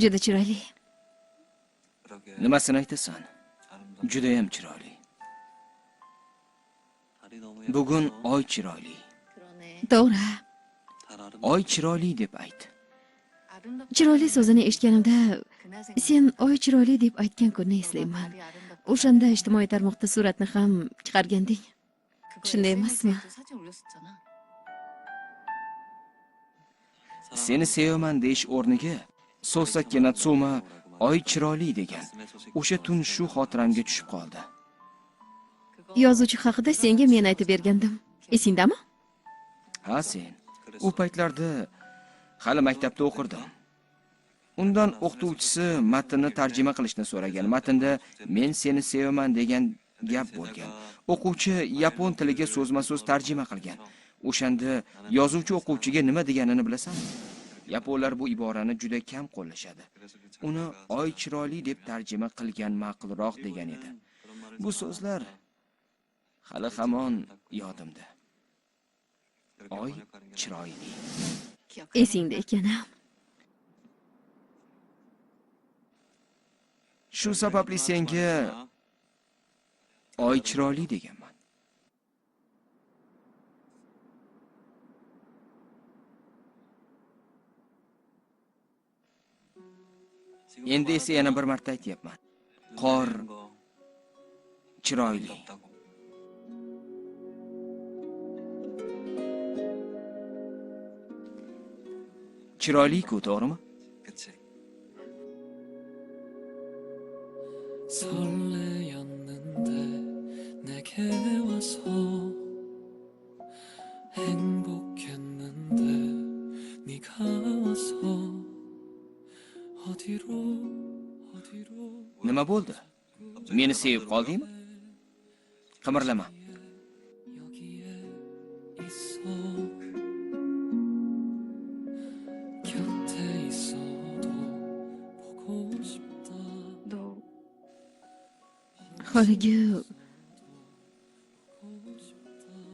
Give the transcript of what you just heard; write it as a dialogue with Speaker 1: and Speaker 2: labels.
Speaker 1: Juda chiroyli.
Speaker 2: Nimasini aytasan? Juda ham chiroyli. Bugun oy chiroyli.
Speaker 1: To'g'ri.
Speaker 2: Oy chiroyli deb ayt.
Speaker 1: Chiroyli so'zini eshitganimda sen oy chiroyli deb aytgan kunni eslayman. O'shanda ijtimoiy tarmoqda suratni ham chiqarganding. Shunday emasmi?
Speaker 2: Seni sevaman deyish o'rniga Sosaki Natsuma oy chiroyli degan. O'sha tun shu xotiramga tushib qoldi.
Speaker 1: Yozuvchi haqida senga men aytib bergandim. Esingdami?
Speaker 2: Ha, sen. U paytlarda hali maktabda o'qirdim. Undan o'qituvchisi matnni tarjima qilishni so'ragan. Matnda men seni sevaman degan gap bo'lgan. O'quvchi yapon tiliga so'zma-so'z tarjima qilgan. O'shanda yozuvchi o'quvchiga nima deganini bilasanmi? Yaponlar bu iborani juda kam qo'llashadi. Uni oy chiroyli deb tarjima qilgan ma'qulroq degan edi. Bu so'zlar hali hamon yodimda. Oy chiroyli.
Speaker 1: Esingda ekan-a?
Speaker 2: Shu sababli senga oy chiroyli deganman. Endi esa yana bir marta aytyapman. Qor chiroyli. Chiroyli-ku, to'g'rimi?
Speaker 3: 설레였는데 내게 와서 행복했는데 네가 와서 어디로
Speaker 2: Nima bo'ldi? Meni sevib qoldingmi? Qimirlama.
Speaker 3: 여기에 있어 곁에 있어도 보고 싶다
Speaker 1: Haligi